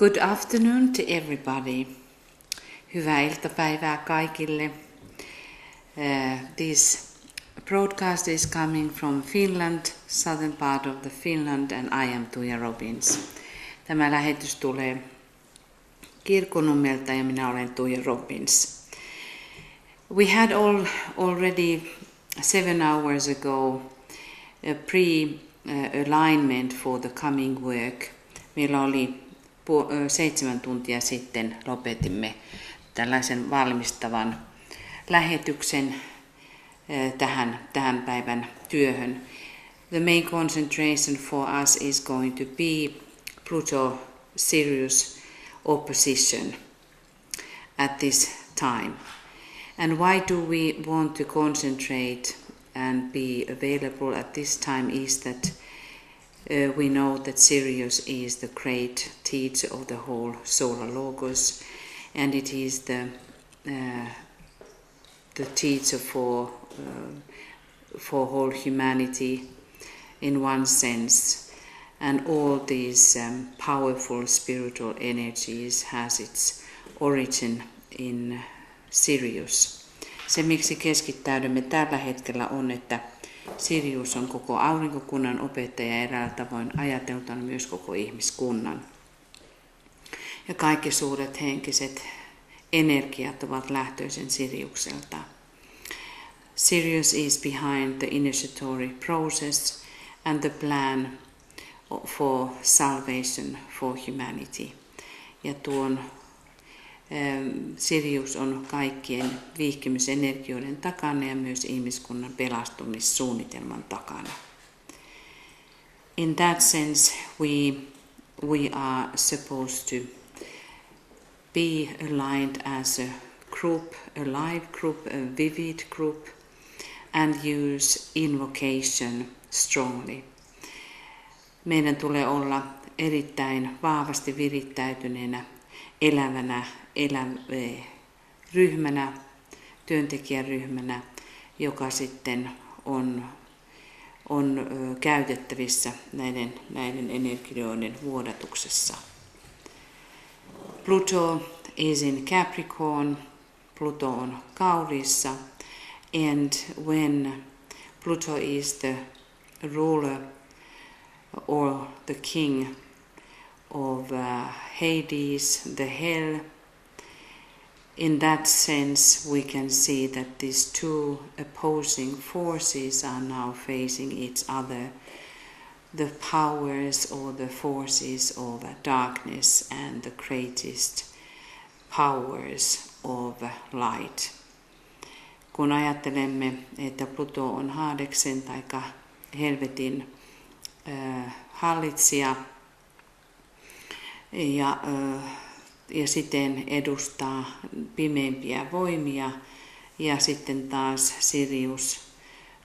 Good afternoon to everybody. Hyvää iltapäivää kaikille. This broadcast is coming from Finland, southern part of the Finland, and I am Tuija Robbins. Tämä lähetys tulee Kirkkonummelta ja minä olen Tuija Robbins. We had already 7 hours ago a pre-alignment for the coming work. Meillä oli 7 tuntia sitten lopetimme tällaisen valmistavan lähetyksen tähän päivän työhön. The main concentration for us is going to be Pluto Sirius opposition at this time. And why do we want to concentrate and be available at this time is that we know that Sirius is the great teacher of the whole solar logos, and it is the teacher for whole humanity in one sense, and all these powerful spiritual energies has its origin in Sirius. Se miksi keskittäydymme tällä hetkellä on, että Sirius on koko aurinkokunnan opettaja ja eräällä tavoin ajateltuna myös koko ihmiskunnan. Ja kaikki suuret henkiset energiat ovat lähtöisin Siriukselta. Sirius is behind the initiatory process and the plan for salvation for humanity. Ja tuon Sirius on kaikkien viihkymysenergioiden takana ja myös ihmiskunnan pelastumissuunnitelman takana. In that sense, we are supposed to be aligned as a group, a live group, a vivid group, and use invocation strongly. Meidän tulee olla erittäin vahvasti virittäytyneenä, elävänä ryhmänä, työntekijäryhmänä, joka sitten on käytettävissä näiden energioiden vuodatuksessa. Pluto is in Capricorn, Pluto on Kaulissa, and when Pluto is the ruler or the king of Hades, the hell, in that sense we can see that these two opposing forces are now facing each other, the powers or the forces of darkness and the greatest powers of light. Kun ajattelemme, että Pluto on Hadeksen tai helvetin hallitsija ja siten edustaa pimeimpiä voimia, ja sitten taas Sirius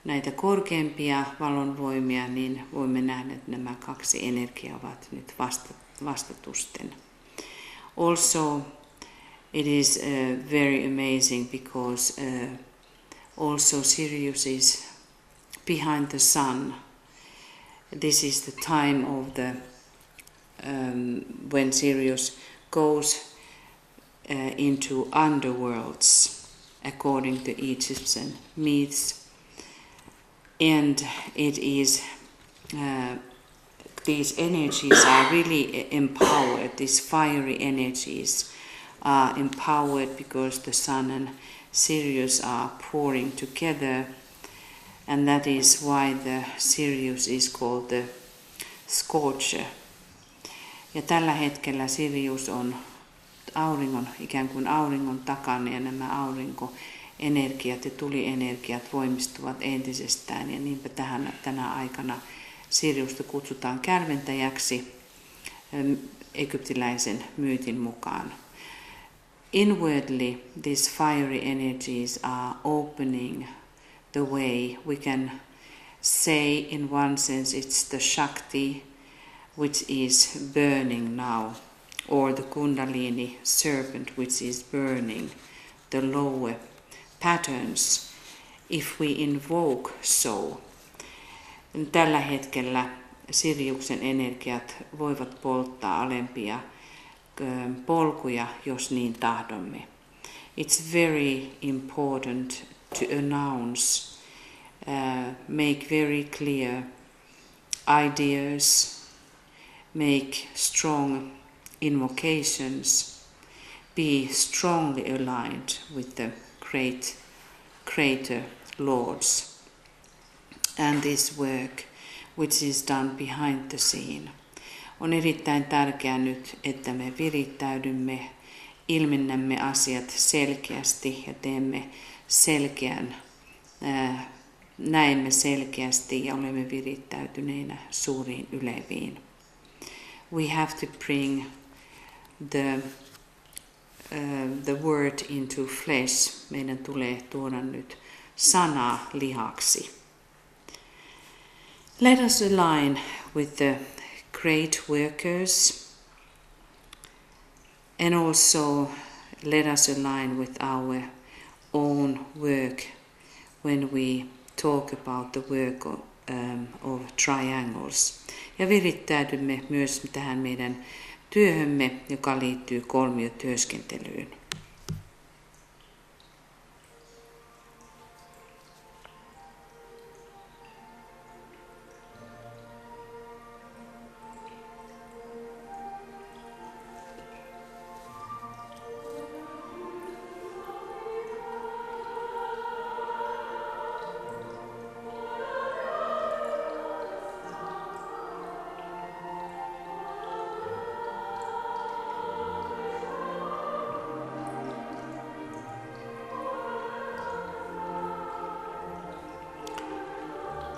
näitä korkeimpia valonvoimia, niin voimme nähdä, että nämä kaksi energiaa ovat nyt vastatusten. Also, it is very amazing because also Sirius is behind the sun. This is the time of the when Sirius goes into underworlds according to Egyptian myths, and it is these energies are really empowered. These fiery energies are empowered because the sun and Sirius are pouring together, and that is why the Sirius is called the scorcher. Ja tällä hetkellä Sirius on ikään kuin auringon takana, ja nämä aurinkoenergiat ja tulienergiat voimistuvat entisestään, ja niinpä tänä aikana Siriusta kutsutaan kärventäjäksi egyptiläisen myytin mukaan. Inwardly, these fiery energies are opening the way. We can say in one sense it's the Shakti which is burning now, or the Kundalini serpent which is burning the lower patterns if we invoke so. Tällä hetkellä Siriuksen energiat voivat polttaa alempia polkuja, jos niin tahdomme. It's very important to announce, make very clear ideas, make strong invocations, be strongly aligned with the great Creator Lords. And this work, which is done behind the scene. On erittäin tärkeää nyt, että me virittäydymme, ilmennämme asiat selkeästi ja teemme selkeän, näemme selkeästi ja olemme virittäytyneinä suuriin yleviin. We have to bring the word into flesh. Meidän tulee tuoda nyt sana lihaksi. Let us align with the great workers, and also let us align with our own work when we talk about the work of triangles. Ja virittäydymme myös tähän meidän työhömme, joka liittyy kolmiotyöskentelyyn.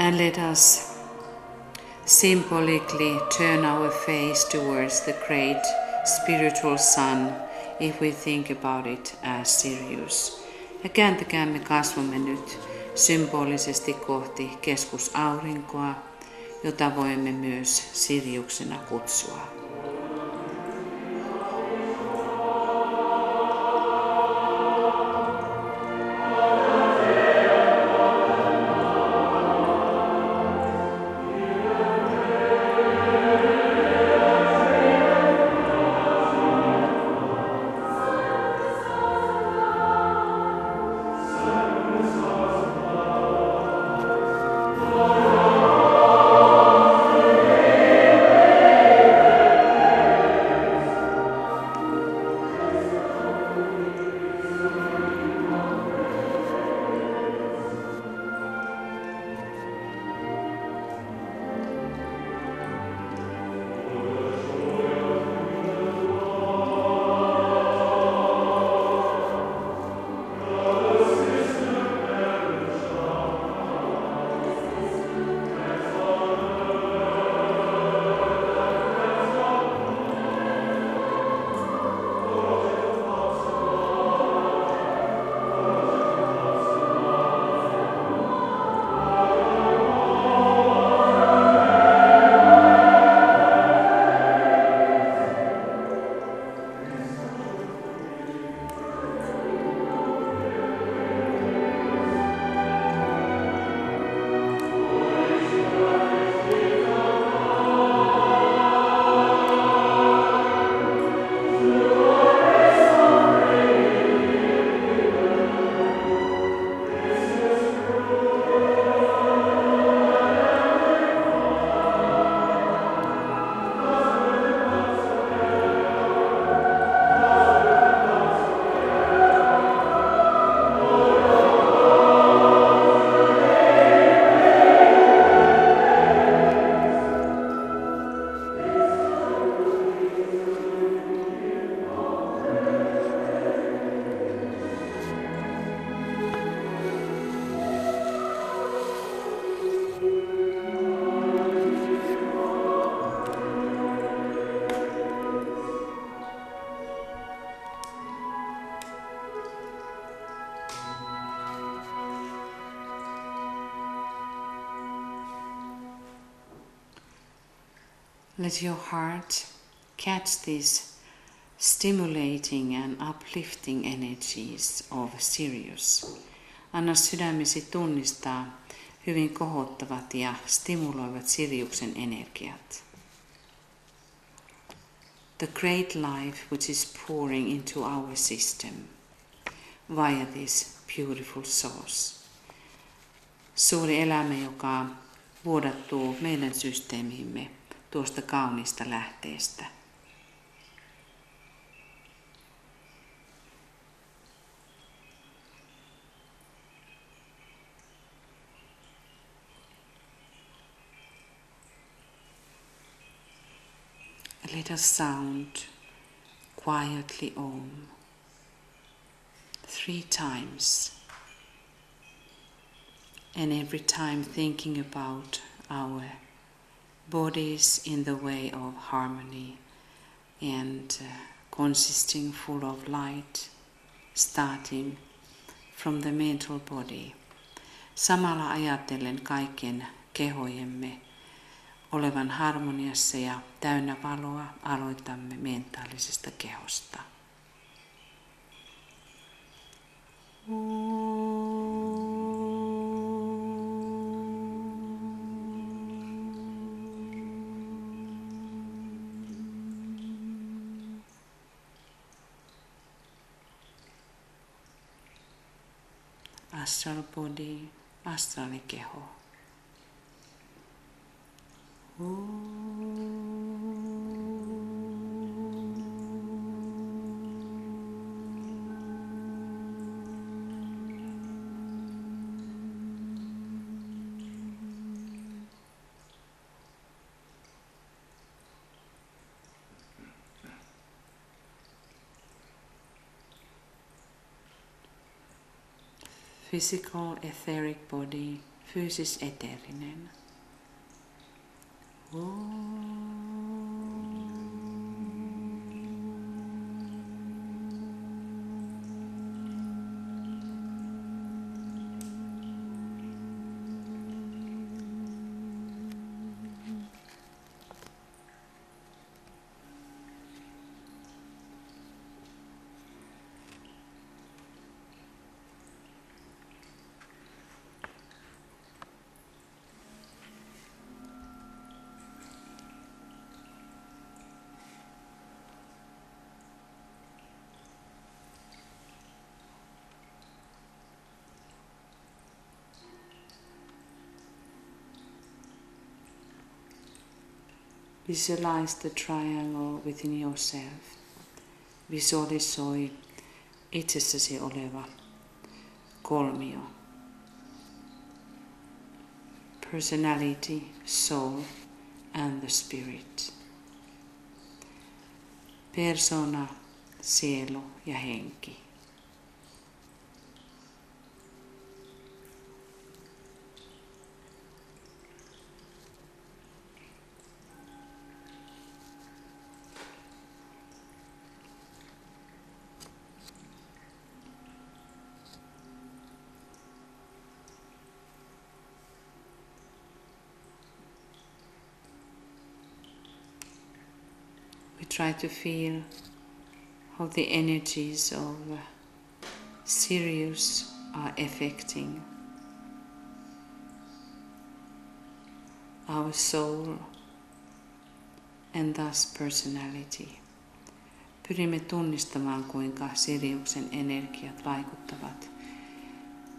And let us symbolically turn our face towards the great spiritual sun, if we think about it as Sirius. Ja kääntäkäämme kasvomme nyt symbolisesti kohti keskusaurinkoa, jota voimme myös Siriuksena kutsua. Let your heart catch these stimulating and uplifting energies of Sirius. Anna sydämesi tunnistaa hyvin kohottavat ja stimuloivat Siriuksen energiat. the great life which is pouring into our system via this beautiful source. Suuri elämä, joka vuodattuu meidän systeemiimme tuosta kauniista lähteestä. Let us sound quietly Om 3 times, and every time thinking about our bodies in the way of harmony and consisting full of light, starting from the mental body. Samalla ajatellen kaikkien kehojemme olevan harmoniassa ja täynnä valoa, aloitamme mentaalisesta kehosta. Astral body, astraalikeho. Physical etheric body, fyysis eteerinen. Visualize the triangle within yourself. Visualisoi itsessäsi oleva kolmio. Personality, soul and the spirit. Persona, sielu ja henki. Try to feel how the energies of Sirius are affecting our soul and thus personality. Pyrimme tunnistamaan, kuinka Siriuksen energiat vaikuttavat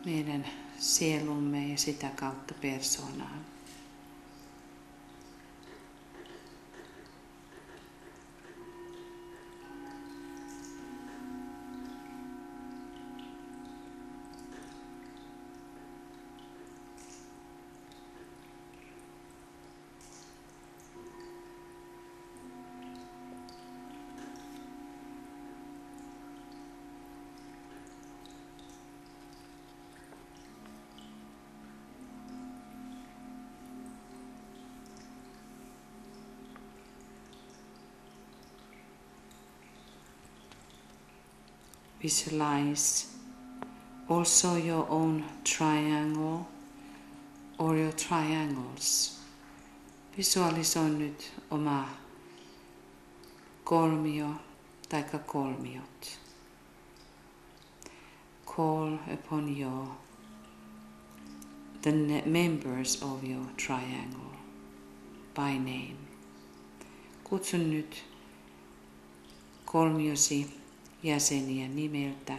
meidän sielumme ja sitä kautta persoonaan. Visualize also your own triangle or your triangles. Visualisoi nyt oma kolmio tai kolmiot. Call upon the members of your triangle by name. Kutsu nyt kolmiosi jäseniä nimeltä.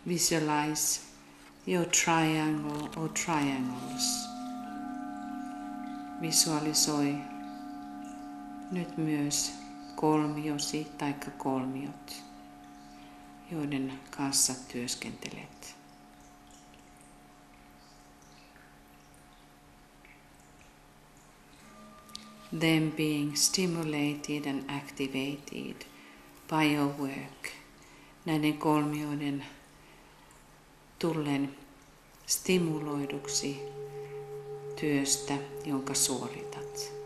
Visualize your triangle or triangles. Visualisoi nyt myös kolmiosi tai kolmiot, joiden kanssa työskentelet. Them being stimulated and activated by your work. Näiden kolmioiden tullen stimuloiduksi työstä, jonka suoritat.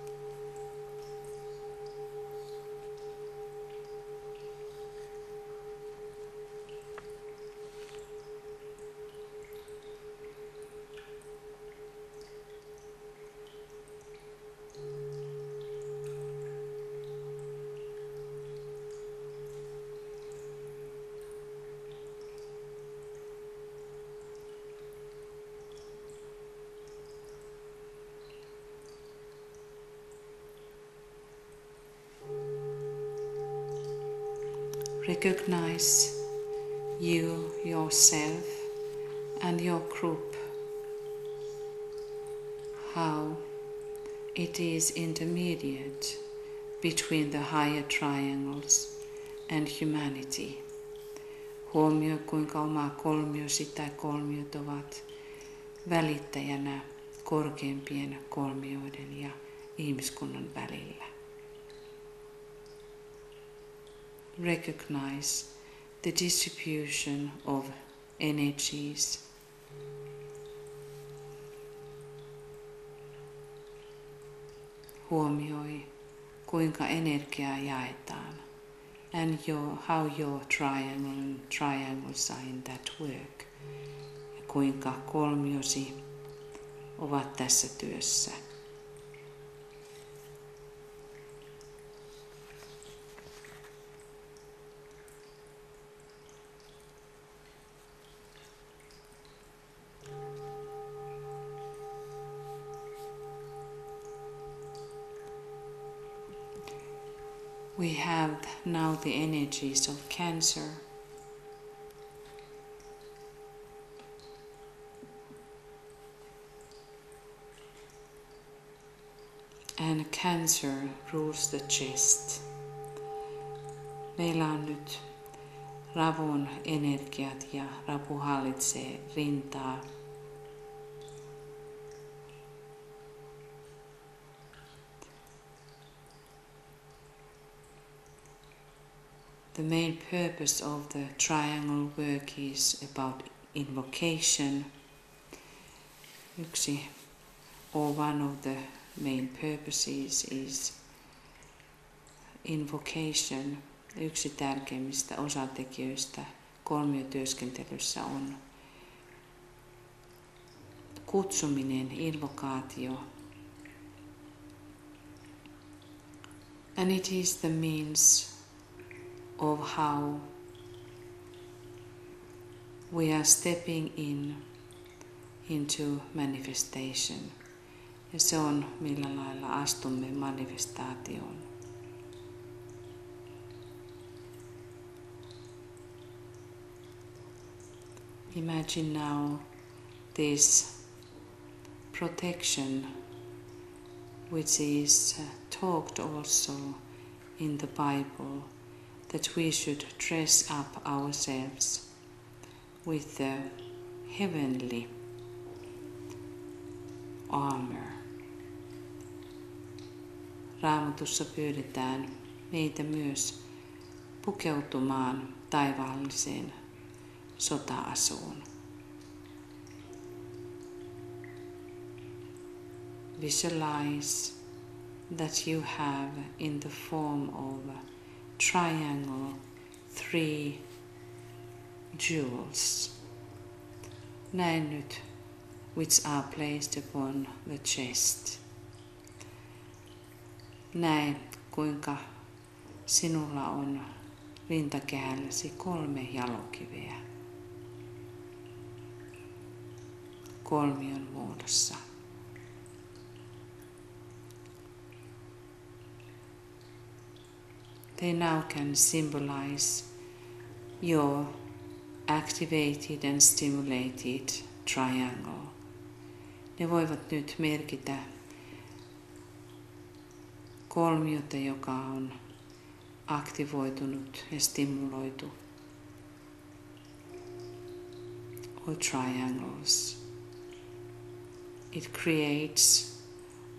Recognize you, yourself, and your group, how it is intermediate between the higher triangles and humanity. Huomioi, kuinka oma kolmiosi tai kolmiot ovat välittäjänä korkeimpien kolmioiden ja ihmiskunnan välillä. Recognize the distribution of energies. Huomioi, kuinka energiaa jaetaan, and how your triangles are in that work, ja kuinka kolmiosi ovat tässä työssä. We have now the energies of Cancer. And Cancer rules the chest. Meillä on nyt ravun energiat ja rapu hallitsee rintaa. The main purpose of the triangle work is about invocation. One of the main purposes is invocation. Yksi tärkeimmistä osatekijöistä kolmiotyöskentelyssä on kutsuminen, invokaatio. And it is the means of how we are stepping into manifestation. Ja se on millä lailla astumme manifestaatioon. Imagine now this protection, which is talked also in the Bible, that we should dress up ourselves with the heavenly armor. Raamatussa pyydetään meitä myös pukeutumaan taivaalliseen sota-asuun. Visualize that you have in the form of a triangle 3 jewels. Näe nyt, which are placed upon the chest. Näe, kuinka sinulla on rintakehälläsi 3 jalokiveä kolmion muodossa. They now can symbolize your activated and stimulated triangle. Ne voivat nyt merkitä kolmiota, joka on aktivoitunut ja stimuloitu. Or triangles. It creates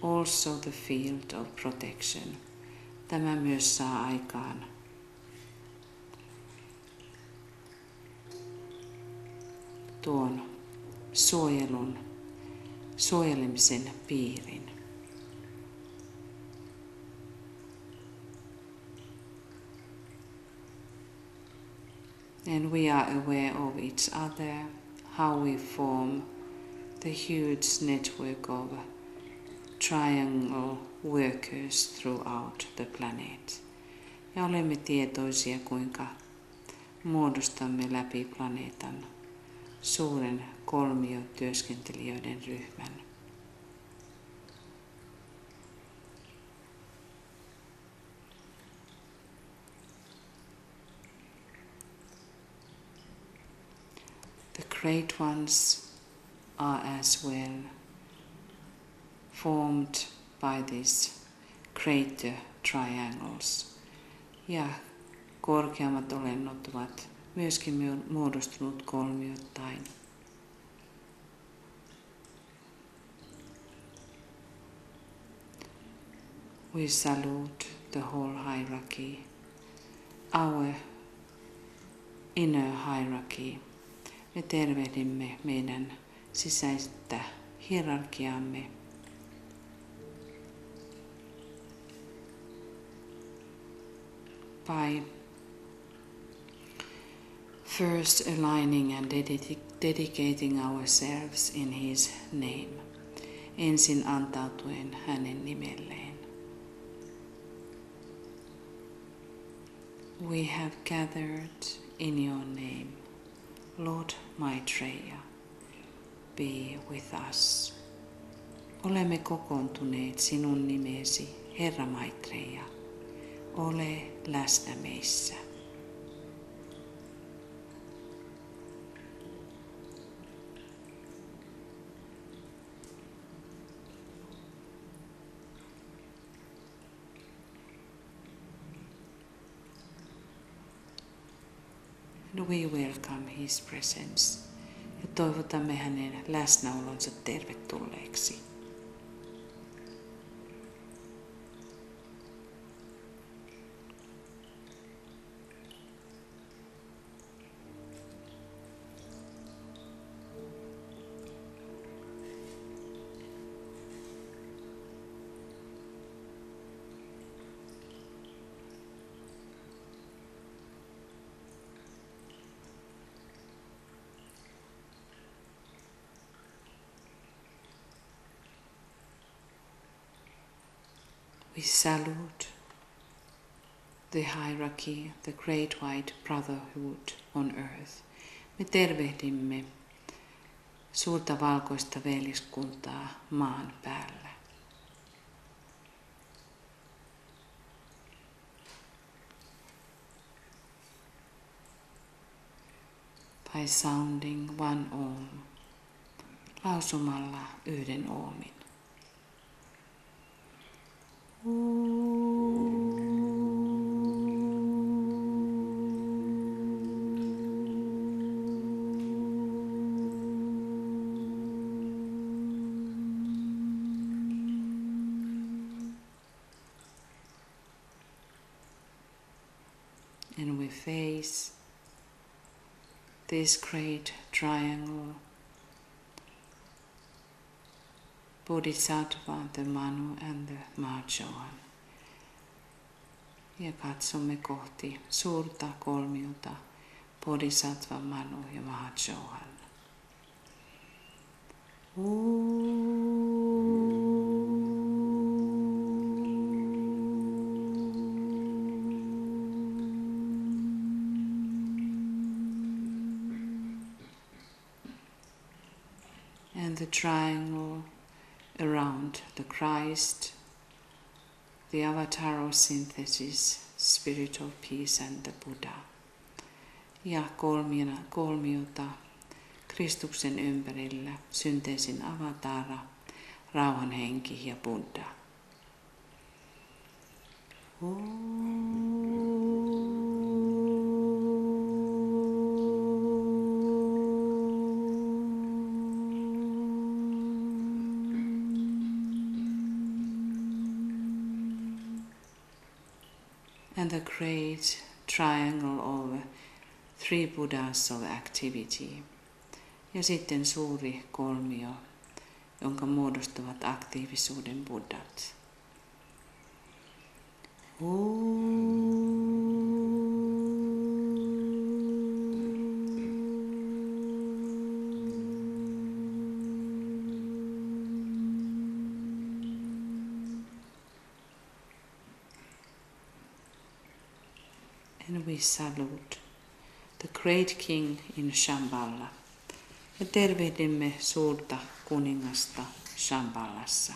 also the field of protection. Tämä myös saa aikaan tuon suojelemisen piirin. And we are aware of each other, how we form the huge network of triangle workers throughout the planet. Ja olemme tietoisia, kuinka muodostamme läpi planeetan suuren kolmiotyöskentelijöiden ryhmän. The great ones are as well formed by these greater triangles. Ja korkeammat olennot ovat myöskin muodostunut kolmioittain. We salute the whole hierarchy, our inner hierarchy. Me tervehdimme meidän sisäistä hierarkiaamme. By first aligning and dedicating ourselves in His name, ensin antautuen hänen nimelleen. We have gathered in your name, Lord Maitreya, be with us. Olemme kokoontuneet sinun nimesi, Herra Maitreya. Ole läsnä meissä. And we welcome His presence. Ja toivotamme hänen läsnäolonsa tervetulleeksi. We salute the hierarchy, the great white brotherhood on earth. Me tervehdimme suurta valkoista veljeskuntaa maan päällä. by sounding one Om, lausumalla yhden Oomin. And we face this great triangle, Bodhisattva, the Manu and the Mahachohan. Ja katsomme kohti suurta kolmiota, Bodhisattva, Manu ja Mahachohan. And the triangle around the Christ, the avatar of synthesis, spirit of peace and the Buddha. Ja kolmiota Kristuksen ympärillä, synteesin avatara, rauhan henki ja Buddha. And the great triangle of three Buddhas of activity. Ja sitten suuri kolmio, jonka muodostavat aktiivisuuden buddhat. And we salute the great king in Shambhala. Ja tervehdimme suurta kuningasta Shambhalassa.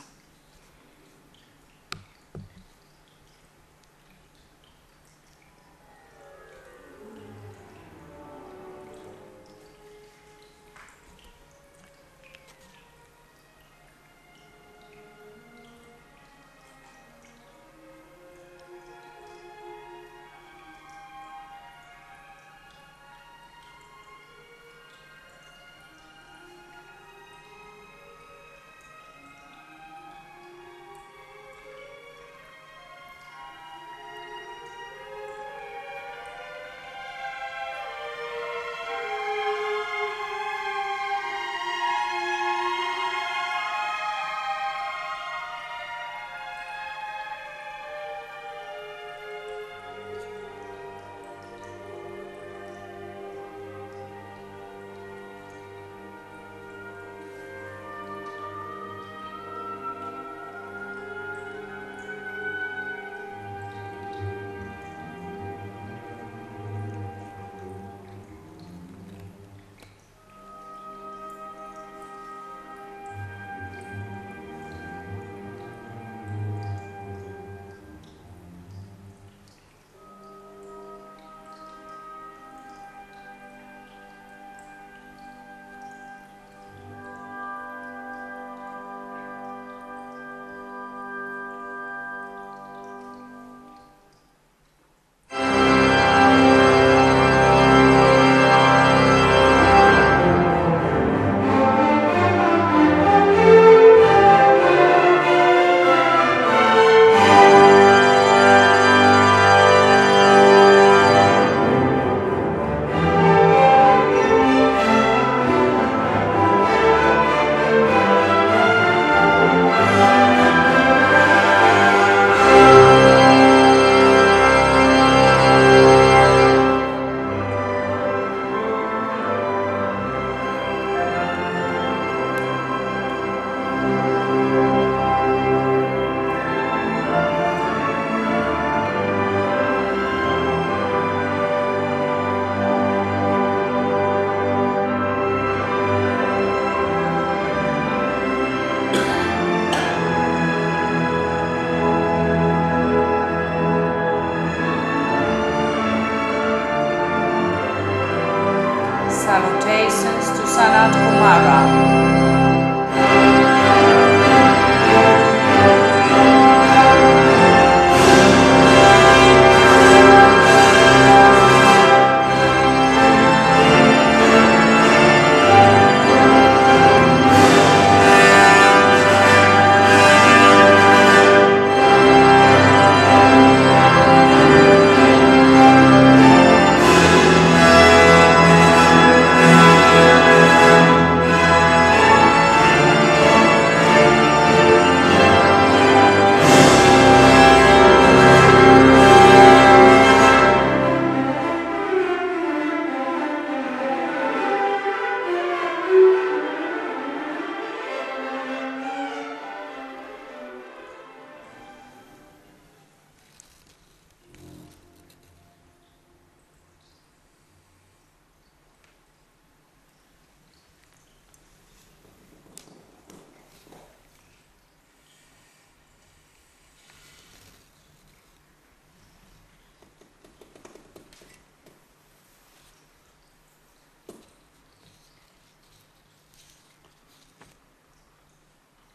salutations to Sanat Kumara.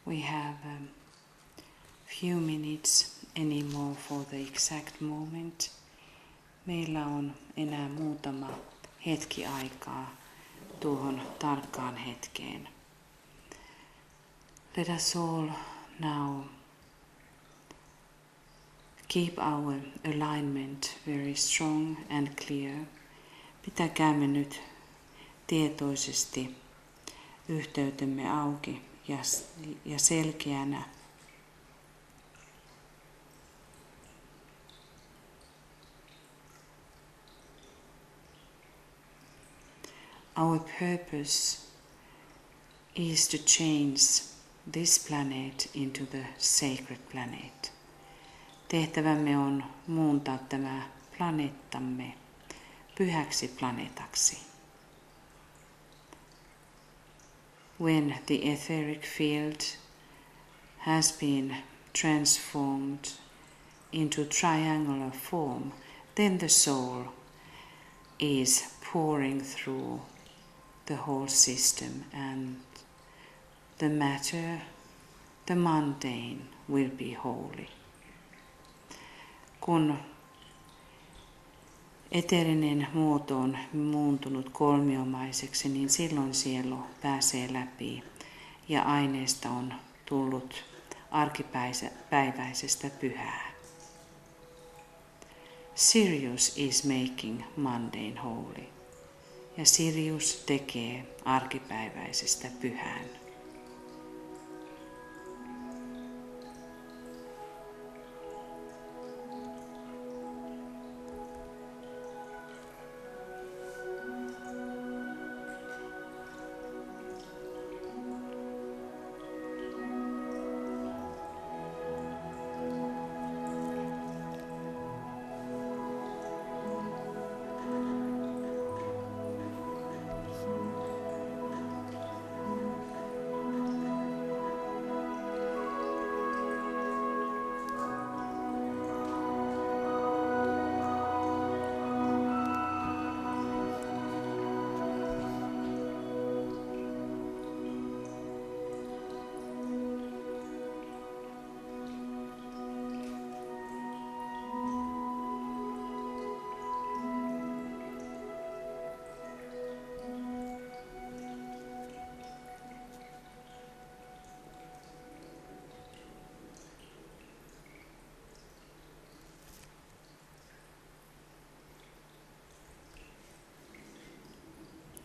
We have a few minutes anymore for the exact moment. Meillä on enää muutama hetki aikaa tuohon tarkkaan hetkeen. Let us all now keep our alignment very strong and clear. Pitäkäämme nyt tietoisesti yhteytemme auki ja selkeänä. Our purpose is to change this planet into the sacred planet. Tehtävämme on muuntaa tämä planeettamme pyhäksi planeetaksi. When the etheric field has been transformed into triangular form, then the soul is pouring through the whole system and the matter, the mundane, will be holy. Kun eteerinen muoto on muuntunut kolmiomaiseksi, niin silloin sielu pääsee läpi ja aineesta on tullut arkipäiväisestä pyhää. Sirius is making mundane holy. Ja Sirius tekee arkipäiväisestä pyhän.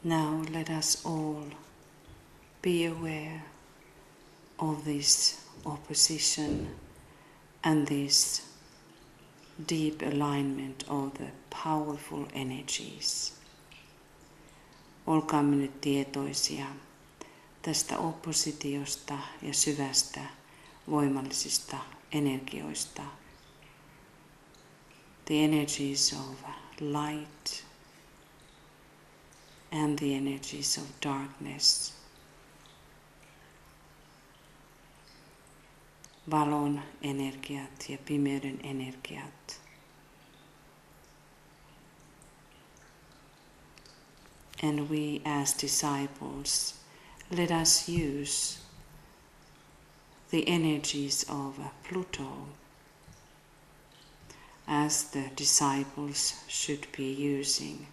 Now let us all be aware of this opposition and this deep alignment of the powerful energies. Olkaamme nyt tietoisia tästä oppositiosta ja syvästä voimallisista energioista. The energies of light and the energies of darkness. Valon energiat ja pimeyden energiat. And we as disciples, let us use the energies of Pluto as the disciples should be using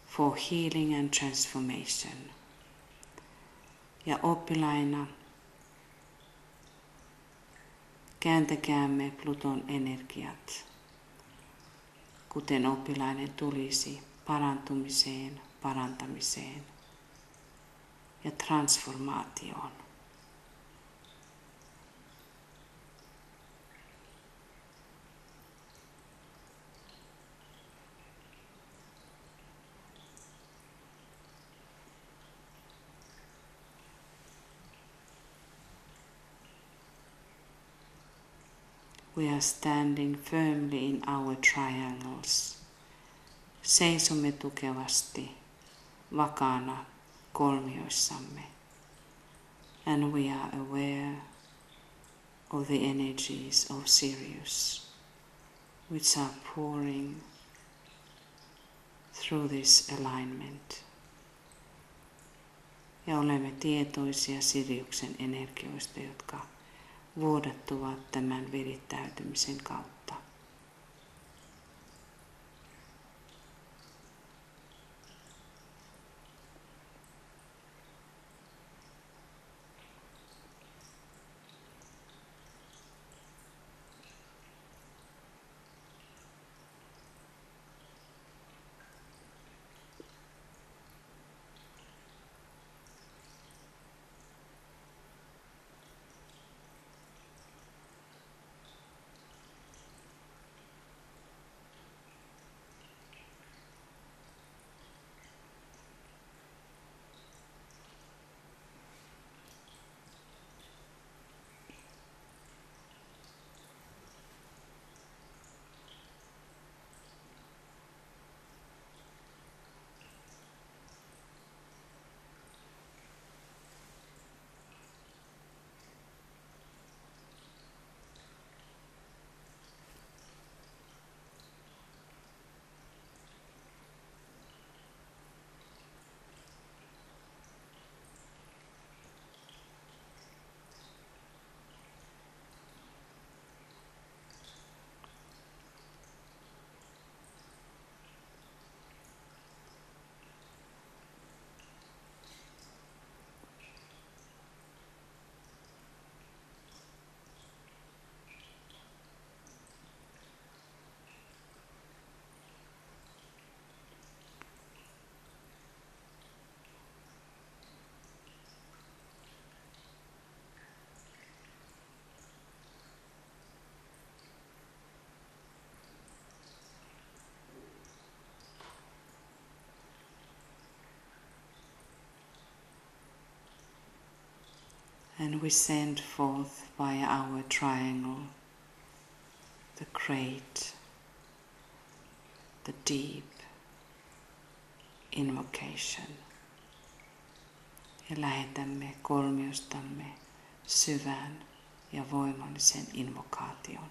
for healing and transformation. Ja oppilaina kääntäkäämme Pluton energiat, kuten oppilainen tulisi parantumiseen, parantamiseen ja transformaatioon. We are standing firmly in our triangles. Seisomme tukevasti, vakaana kolmioissamme. And we are aware of the energies of Sirius, which are pouring through this alignment. Ja olemme tietoisia Siriuksen energioista, jotka vuodattuvat tämän virittäytymisen kautta. And we send forth via our triangle the great, the deep invocation. Ja lähetämme kolmiostamme syvän ja voimallisen invokaation.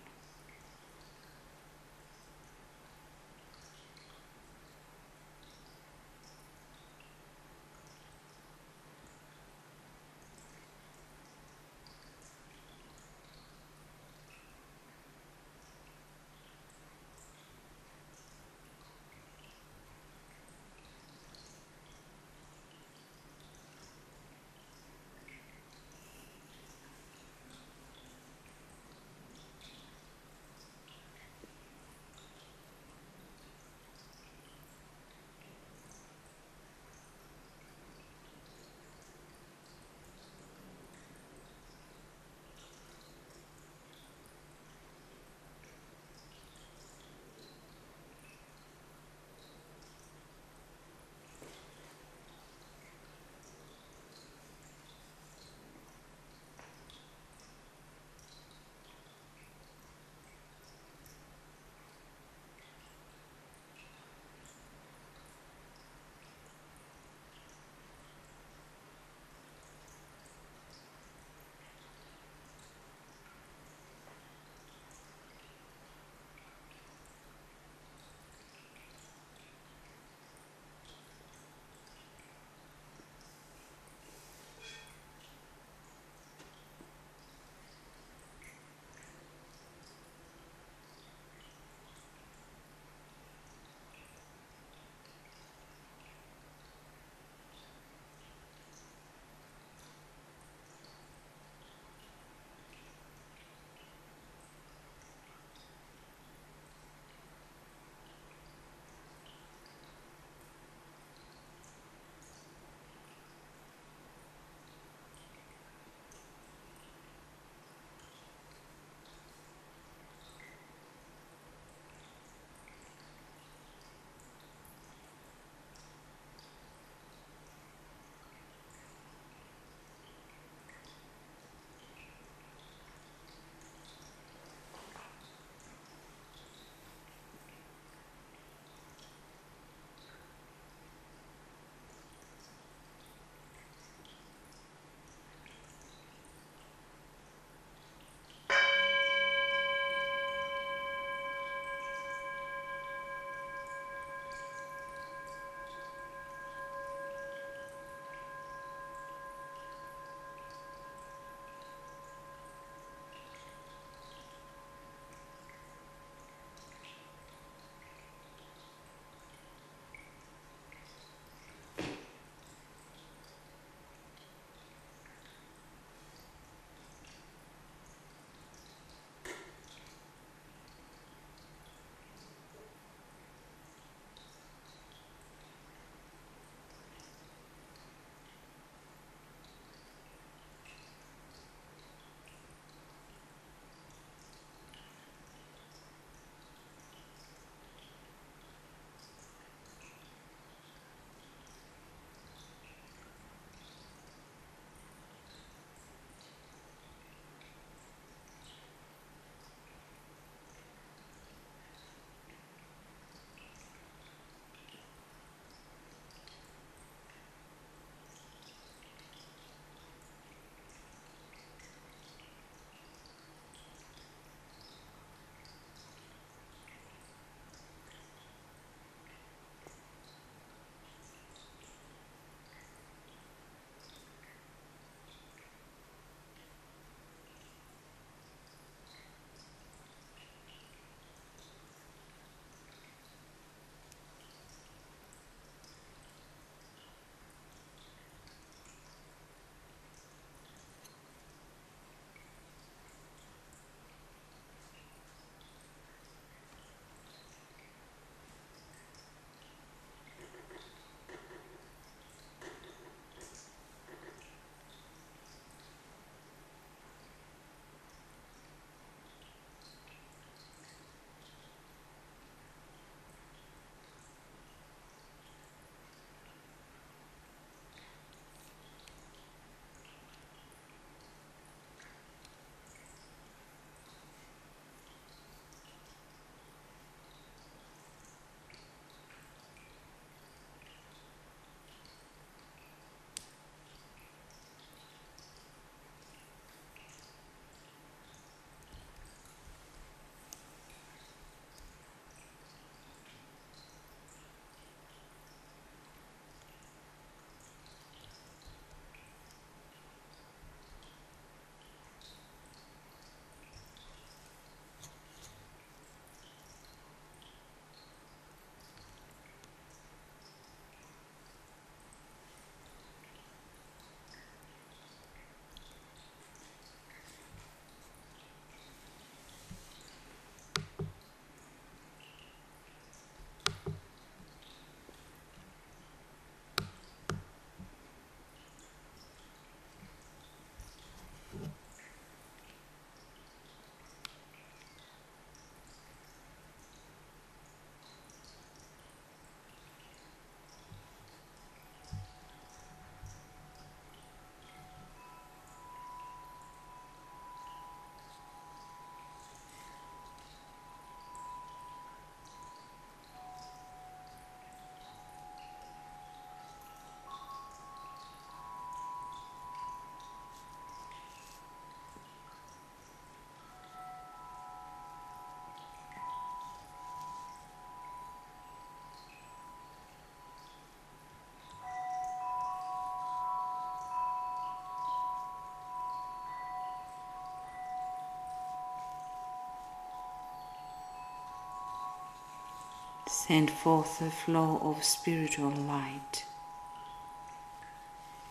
Send forth a flow of spiritual light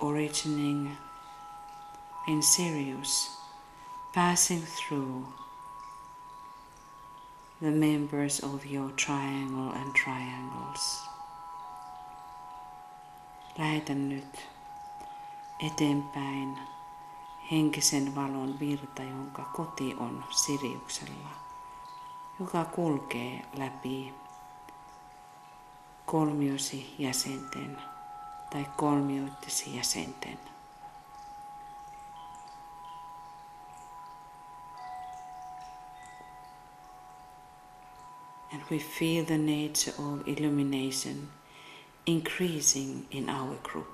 originating in Sirius, passing through the members of your triangle and triangles. Lähetän nyt eteenpäin henkisen valon virta, jonka koti on Siriuksella, joka kulkee läpi kolmiosi jäsenten tai kolmioittesi jäsenten. And we feel the nature of illumination increasing in our group.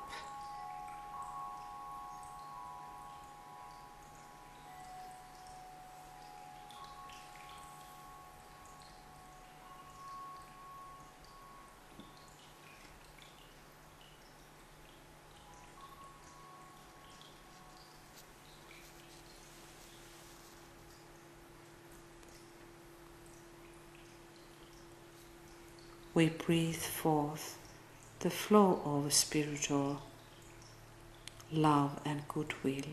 We breathe forth the flow of spiritual love and goodwill,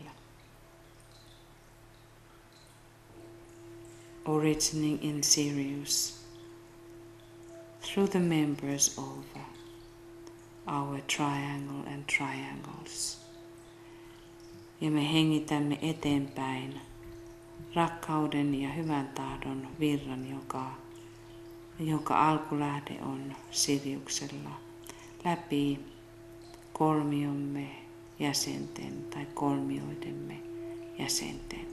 originating in Sirius through the members of our triangle and triangles. Ja me hengitämme eteenpäin rakkauden ja hyvän tahdon virran, jonka alkulähde on Siriuksella, läpi kolmiomme jäsenten tai kolmioidemme jäsenten.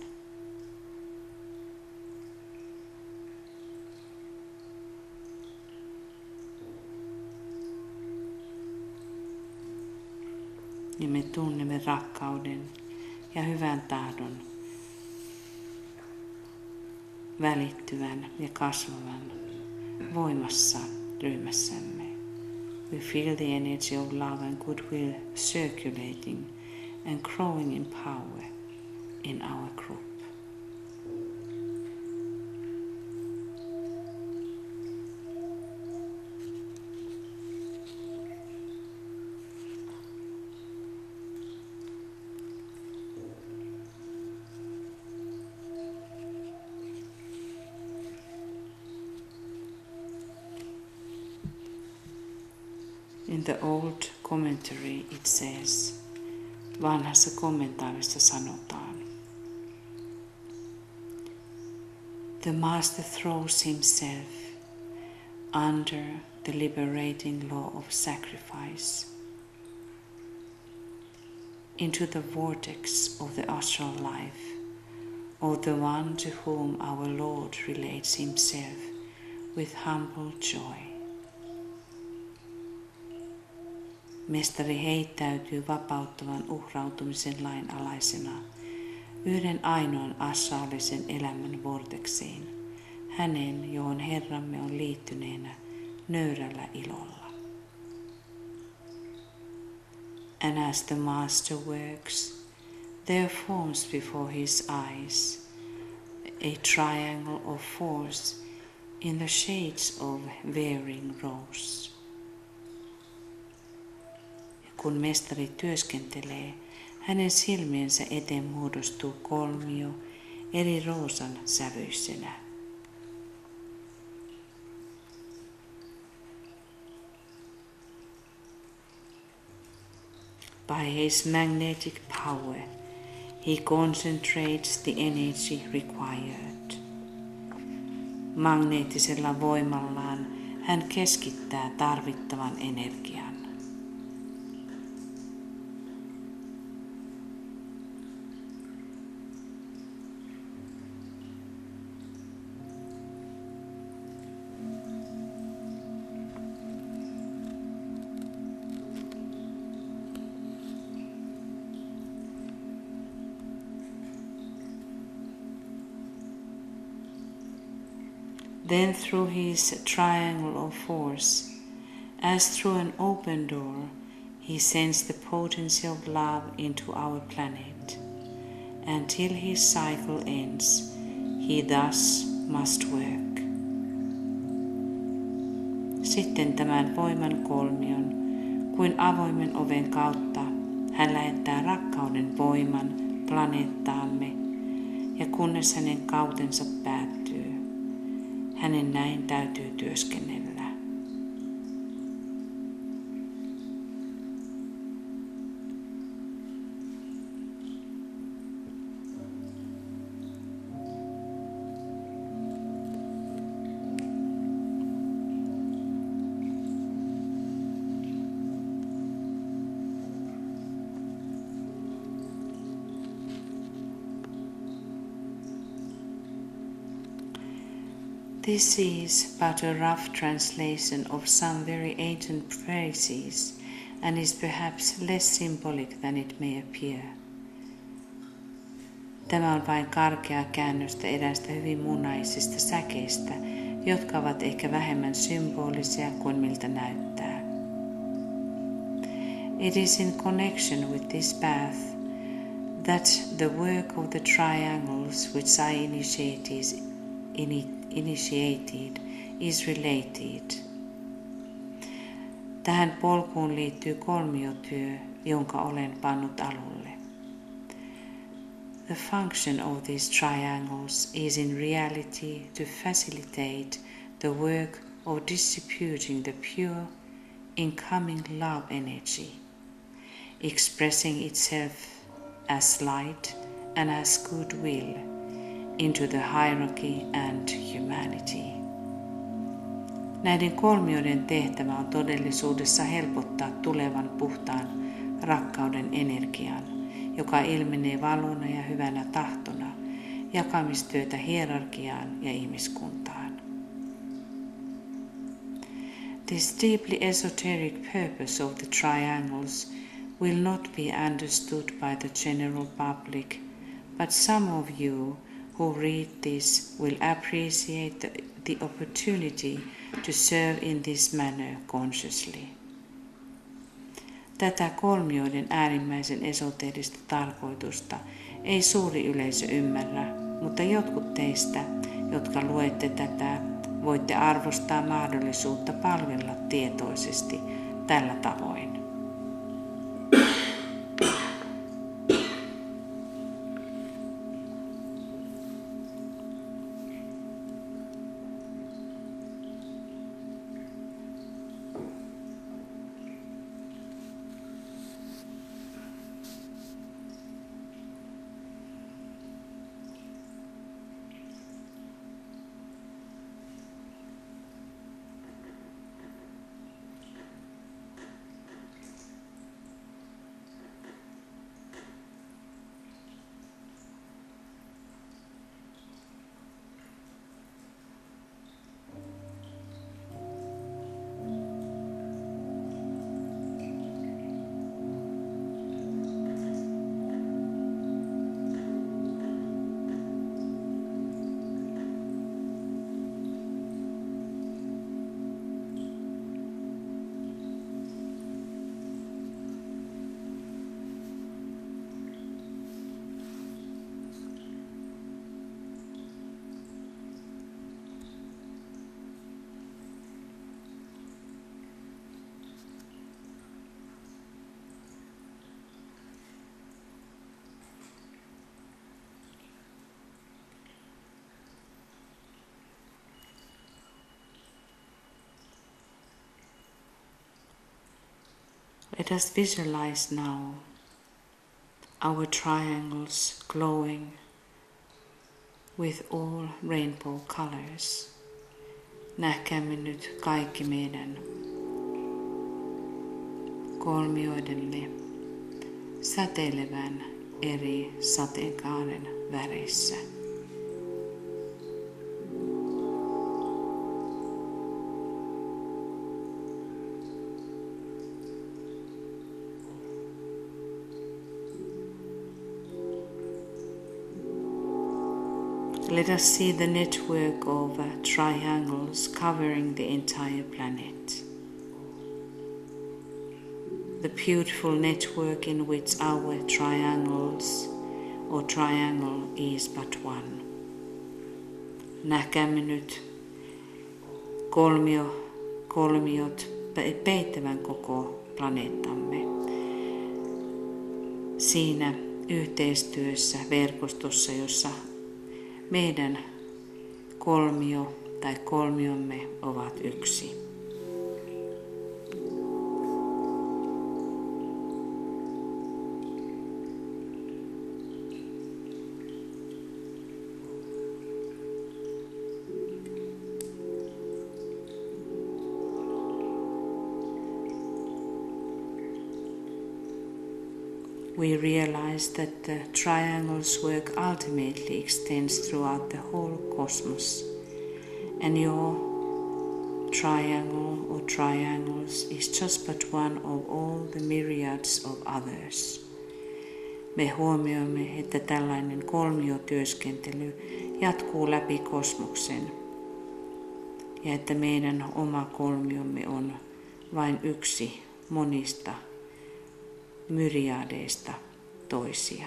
Ja me tunnemme rakkauden ja hyvän tahdon välittyvän ja kasvavan voimassa ryhmässämme. We feel the energy of love and goodwill circulating and growing in power in our group. In the old commentary it says, vanhassa kommentaarissa sanotaan, the master throws himself under the liberating law of sacrifice into the vortex of the astral life of the one to whom our Lord relates himself with humble joy. Mestari heittäytyy vapauttavan uhrautumisen lain alaisena yhden ainoan astraalisen elämän vorteksiin, hänen, johon Herramme on liittyneenä nöyrällä ilolla. And as the Master works, there forms before his eyes a triangle of force in the shades of varying rose. Kun mestari työskentelee, hänen silmiensä eteen muodostuu kolmio eri roosan sävyisenä. By his magnetic power, he concentrates the energy required. Magneettisella voimallaan hän keskittää tarvittavan energian. Then through his triangle of force, as through an open door, he sends the potency of love into our planet. Until his cycle ends, he thus must work. Sitten tämän voiman kolmion, kuin avoimen oven kautta, hän lähettää rakkauden voiman planeettaamme, ja kunnes hänen kautensa päättyy, hänen näin täytyy työskennellä. This is but a rough translation of some very ancient phrases and is perhaps less symbolic than it may appear. Tämä on vain karkea käännöstä eräistä hyvin munaisista säkeistä, jotka ovat ehkä vähemmän symbolisia kuin miltä näyttää. It is in connection with this path that the work of the triangles which I initiated is related. Tähän polkuun liittyy kolmiotyö, jonka olen pannut alulle. The function of these triangles is in reality to facilitate the work of distributing the pure, incoming love energy, expressing itself as light and as goodwill into the hierarchy and humanity. Näiden kolmioiden tehtävä on todellisuudessa helpottaa tulevan puhtaan rakkauden energian, joka ilmenee valona ja hyvänä tahtona, jakamistyötä hierarkiaan ja ihmiskuntaan. This deeply esoteric purpose of the triangles will not be understood by the general public, but some of you who read this will appreciate the opportunity to serve in this manner consciously. Tätä kolmioiden äärimmäisen esoteerista tarkoitusta ei suuri yleisö ymmärrä, mutta jotkut teistä, jotka luette tätä, voitte arvostaa mahdollisuutta palvella tietoisesti tällä tavoin. Let us visualize now our triangles glowing with all rainbow colors. Nähkäämme nyt kaikki meidän kolmioidemme säteilevän eri sateenkaaren väreissä. Let us see the network of triangles covering the entire planet. The beautiful network in which our triangles or triangle is but one. Näkäämme nyt kolmiot peittävän koko planeettamme. Siinä yhteistyössä, verkostossa, jossa meidän kolmio tai kolmiomme ovat yksi. We realize that the triangle's work ultimately extends throughout the whole cosmos, and your triangle or triangles is just but one of all the myriads of others. Me huomioimme, että tällainen kolmiotyöskentely jatkuu läpi kosmoksen ja että meidän oma kolmiomme on vain yksi monista myriadeista toisia.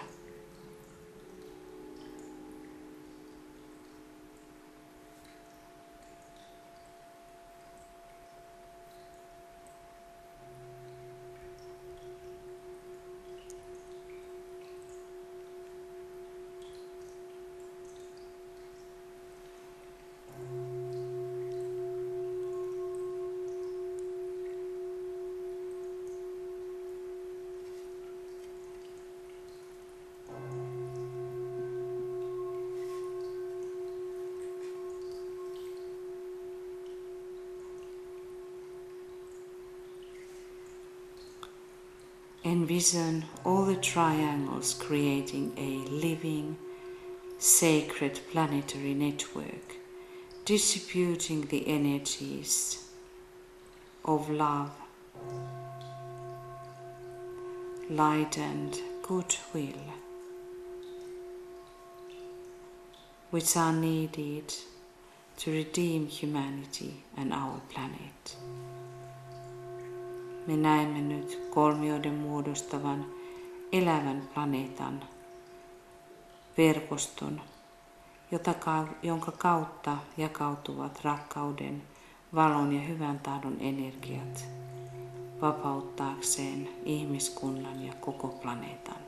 Envision all the triangles creating a living, sacred planetary network, distributing the energies of love, light and goodwill, which are needed to redeem humanity and our planet. Me näemme nyt kolmioiden muodostavan elävän planeetan verkoston, jonka kautta jakautuvat rakkauden, valon ja hyvän tahdon energiat vapauttaakseen ihmiskunnan ja koko planeetan.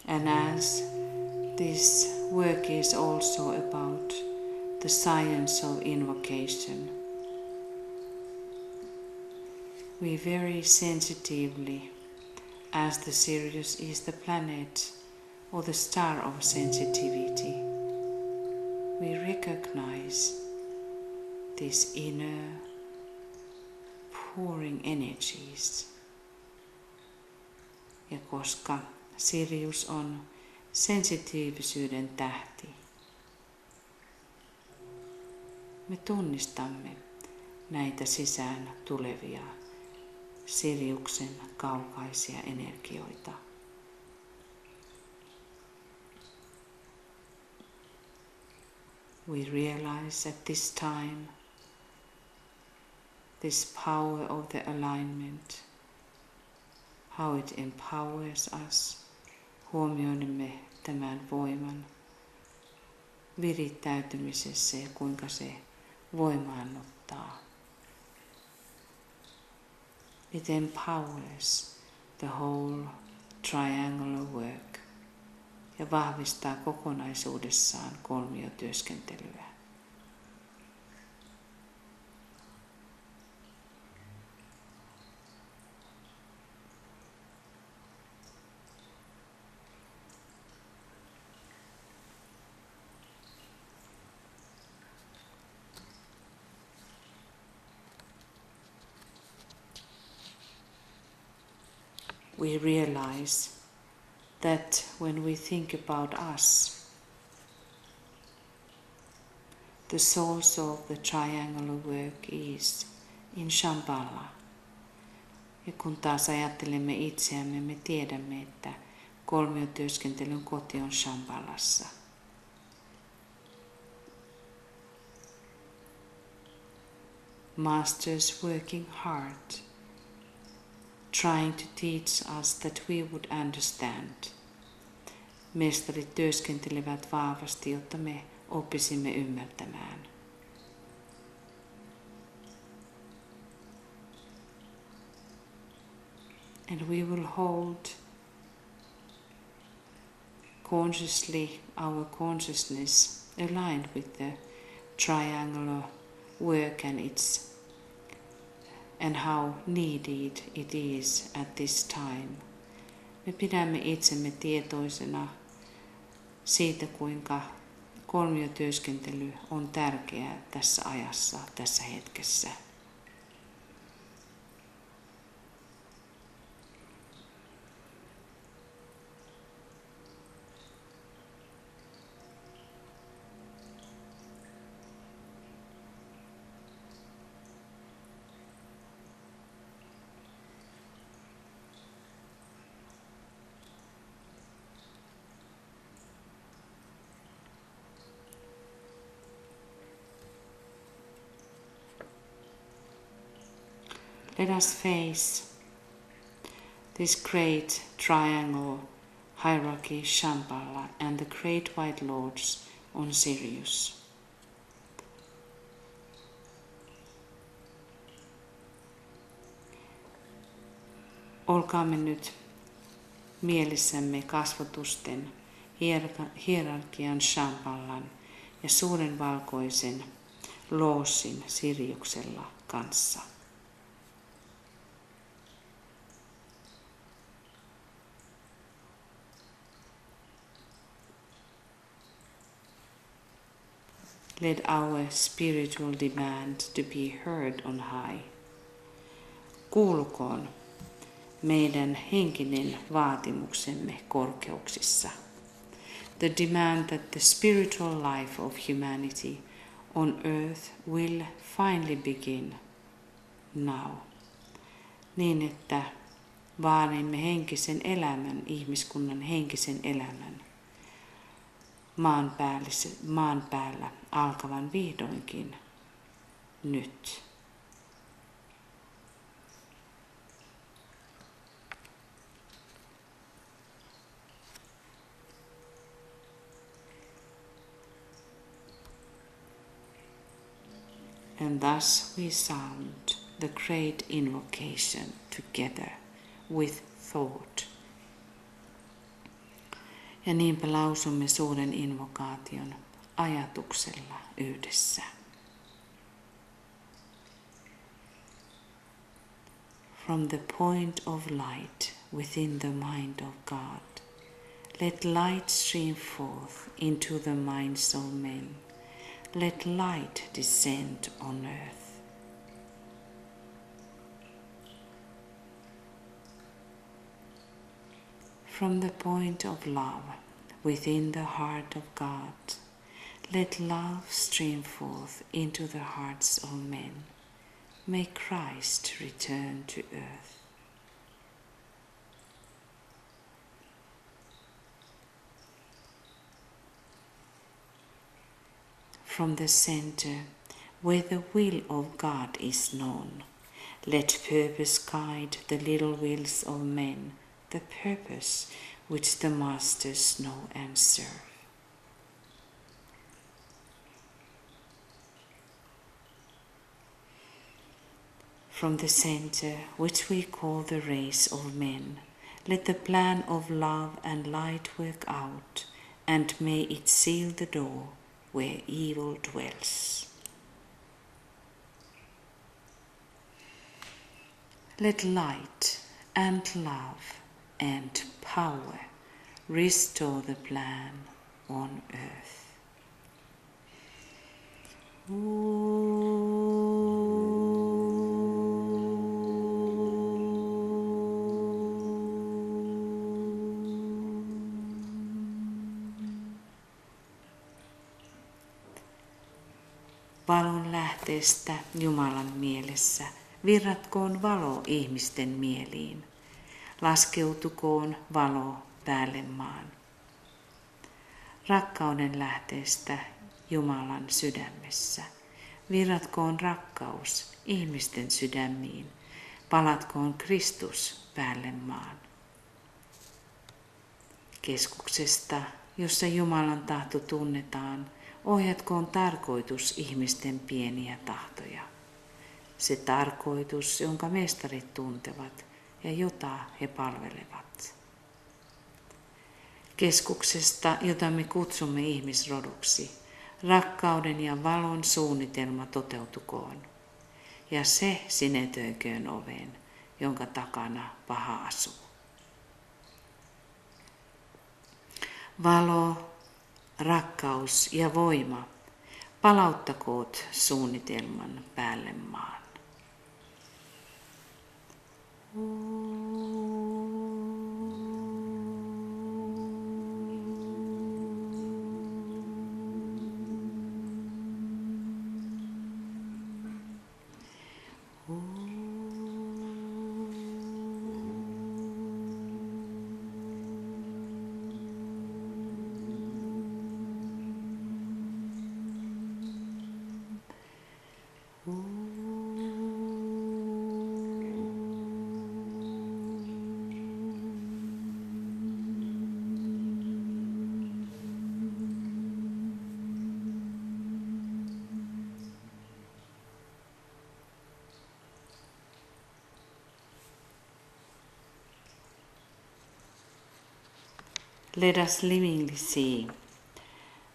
And as this work is also about the science of invocation, we very sensitively, as the Sirius is the planet or the star of sensitivity, we recognize these inner pouring energies. Ja koska Sirius on sensitiivisyyden tähti, me tunnistamme näitä sisään tulevia Siriuksen kaukaisia energioita. We realize at this time this power of the alignment, how it empowers us. Huomioimme tämän voiman virittäytymisessä ja kuinka se voimaannuttaa. It empowers the whole triangular work ja vahvistaa kokonaisuudessaan kolmiotyöskentelyä. We realize that when we think about us, the source of the triangular work is in Shambhala. Ja kun taas ajattelemme itseämme, me tiedämme, että kolmiotyöskentelyn koti on Shambhalassa. Masters working hard, trying to teach us that we would understand. mestarit työskentelevät vahvasti, jotta me oppisimme ymmärtämään. And we will hold consciously our consciousness aligned with the triangular work and how needed it is at this time. Me pidämme itsemme tietoisena siitä, kuinka kolmiotyöskentely on tärkeää tässä ajassa, tässä hetkessä. Let us face this great triangle hierarchy Shambhala and the great white lords on Sirius. Olkaamme nyt mielessämme kasvotusten hierarkian Shambhalan ja suuren valkoisen loosin Siriuksella kanssa. Let our spiritual demand to be heard on high. Kuulukoon meidän henkinen vaatimuksemme korkeuksissa. The demand that the spiritual life of humanity on earth will finally begin now. Niin, että vaadimme henkisen elämän, ihmiskunnan henkisen elämän maan päällä alkavan vihdoinkin nyt. And thus we sound the great invocation together with thought. Ja niinpä lausumme suuren invokaation ajatuksella yhdessä. From the point of light within the mind of God, let light stream forth into the minds of men. Let light descend on earth. From the point of love within the heart of God, let love stream forth into the hearts of men. May Christ return to earth. From the center, where the will of God is known, let purpose guide the little wills of men, the purpose which the masters know and serve. From the center, which we call the race of men, let the plan of love and light work out, and may it seal the door where evil dwells. Let light and love and power restore the plan on earth. Valon lähteestä Jumalan mielessä virratkoon valo ihmisten mieliin. Laskeutukoon valo päälle maan. Rakkauden lähteestä Jumalan sydämessä virratkoon rakkaus ihmisten sydämiin. Palatkoon Kristus päälle maan. Keskuksesta jossa Jumalan tahto tunnetaan, ohjatkoon tarkoitus ihmisten pieniä tahtoja. Se tarkoitus, jonka mestarit tuntevat ja jota he palvelevat. Keskuksesta, jota me kutsumme ihmisroduksi, rakkauden ja valon suunnitelma toteutukoon. Ja se sinetöiköön oveen, jonka takana paha asuu. Valo, rakkaus ja voima palauttakoot suunnitelman päälle maan. Let us livingly see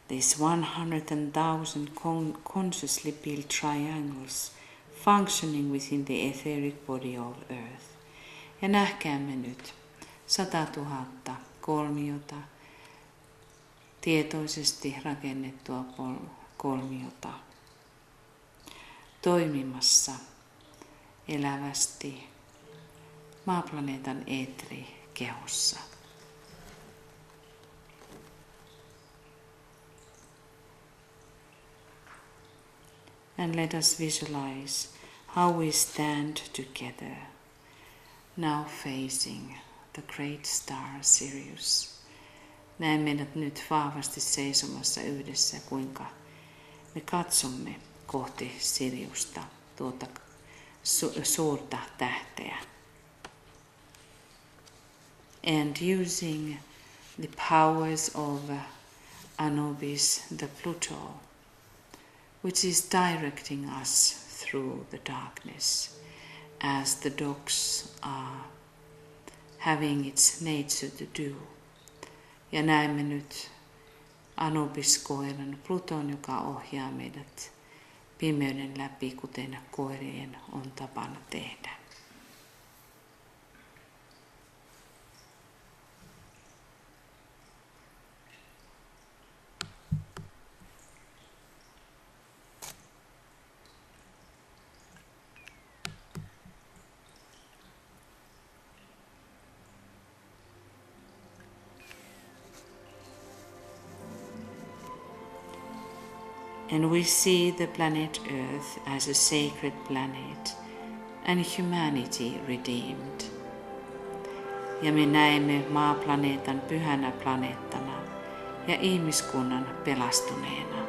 these 100,000 consciously built triangles functioning within the etheric body of Earth. Ja nähkäämme nyt 100 000 kolmiota, tietoisesti rakennettua kolmiota, toimimassa elävästi maaplaneetan eetterikehossa. And let us visualize how we stand together, now facing the great star Sirius. Näen meidät nyt vahvasti seisomassa yhdessä, kuinka me katsomme kohti Siriusta, tuota suurta tähteä. And using the powers of Anubis, the Pluto, which is directing us through the darkness, as the dogs are having its nature to do. Ja näemme nyt Anubis-koiran Pluton, joka ohjaa meidät pimeyden läpi, kuten koirien on tapana tehdä. And we see the planet Earth as a sacred planet and humanity redeemed. Ja me näemme maaplaneetan pyhänä planeettana ja ihmiskunnan pelastuneena.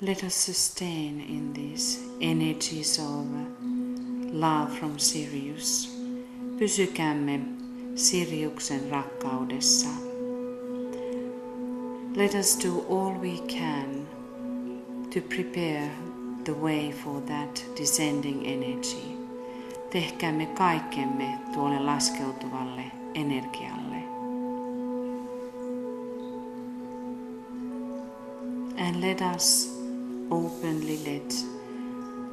Let us sustain in these energies of love from Sirius. Pysykäämme Siriuksen rakkaudessa. Let us do all we can to prepare the way for that descending energy. Tehkäämme kaikkemme tuolle laskeutuvalle energialle. And let us openly let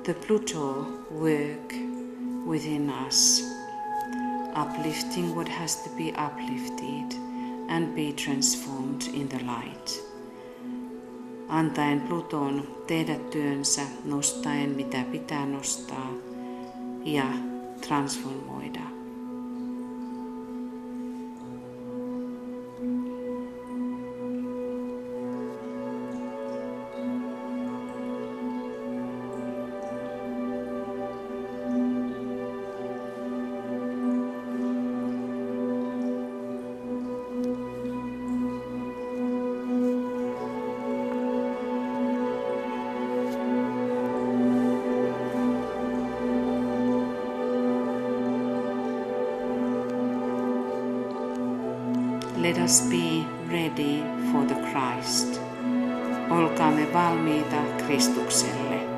the Pluto work within us, uplifting what has to be uplifted and be transformed in the light. Antaen Pluton tehdä työnsä, nostaen mitä pitää nostaa ja transformoida. Let us be ready for the Christ. Olkaamme valmiita Kristukselle.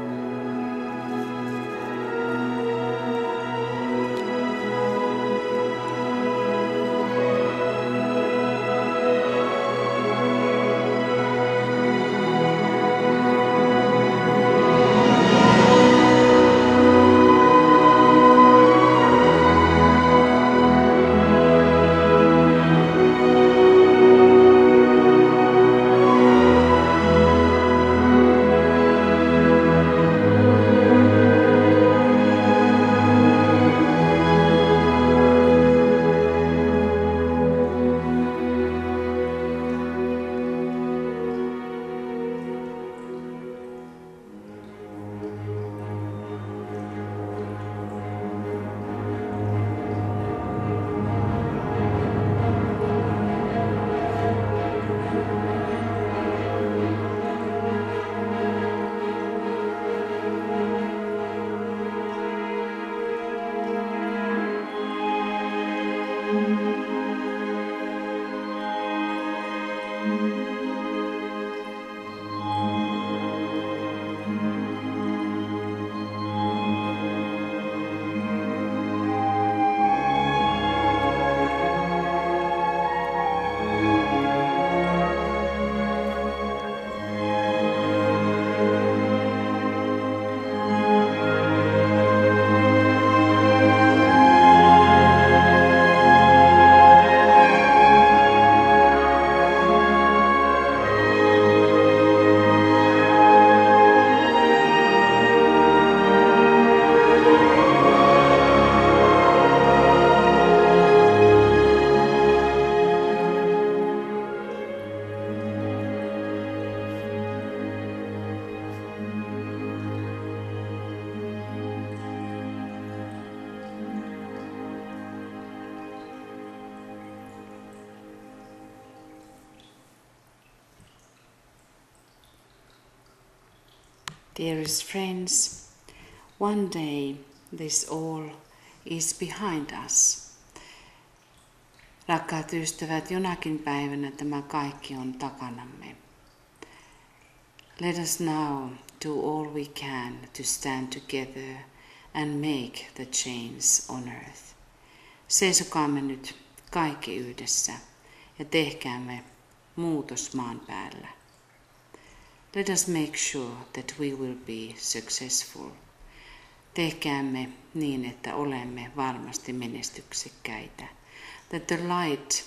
Dearest friends, one day this all is behind us. Rakkaat ystävät, jonakin päivänä tämä kaikki on takanamme. Let us now do all we can to stand together and make the change on earth. Seisokaamme nyt kaikki yhdessä ja tehkäämme muutos maan päällä. Let us make sure that we will be successful. Tehkäämme niin, että olemme varmasti menestyksekkäitä. That the light,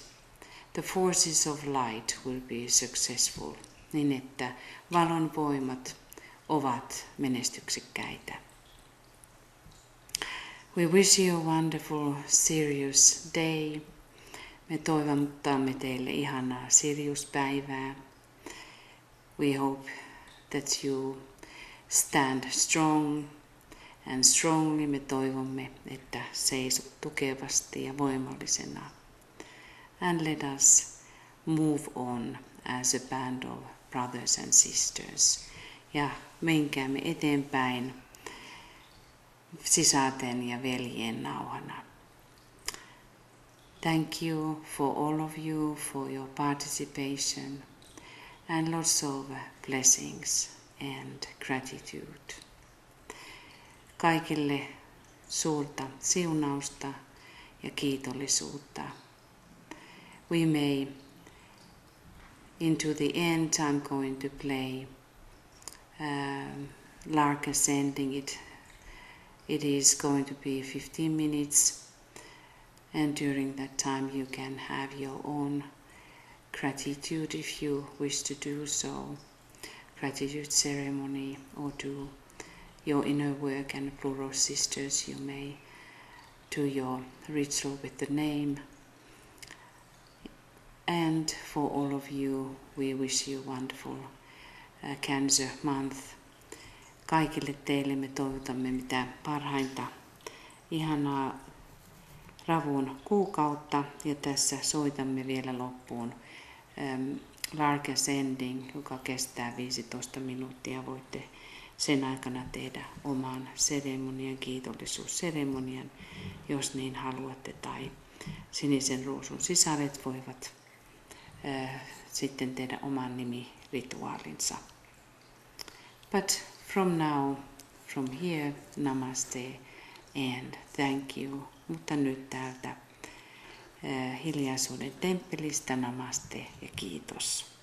the forces of light will be successful. Niin, että valon voimat ovat menestyksekkäitä. We wish you a wonderful Sirius day. Me toivotamme teille ihanaa Sirius-päivää. We hope that you stand strong and strongly. Me toivomme, että seisot tukevasti ja voimallisena. And let us move on as a band of brothers and sisters ja menkäämme eteenpäin sisarten ja veljen nauhana. Thank you for all of you for your participation and lots of blessings and gratitude. Kaikille suurta siunausta ja kiitollisuutta. We may, into the end, I'm going to play Lark Ascending. It is going to be 15 minutes, and during that time you can have your own gratitude if you wish to do so, gratitude ceremony, or do your inner work, and plural sisters, you may do your ritual with the name. And for all of you, we wish you wonderful Cancer month. Kaikille teille me toivotamme mitä parhainta, ihanaa ravun kuukautta, ja tässä soitamme vielä loppuun Lark Ascending, joka kestää 15 minuuttia. Voitte sen aikana tehdä oman seremonian, kiitollisuusseremonian, jos niin haluatte, tai sinisen ruusun sisaret voivat sitten tehdä oman nimirituaalinsa. But from now, from here, namaste and thank you. Mutta nyt täältä hiljaisuuden temppelistä namaste ja kiitos.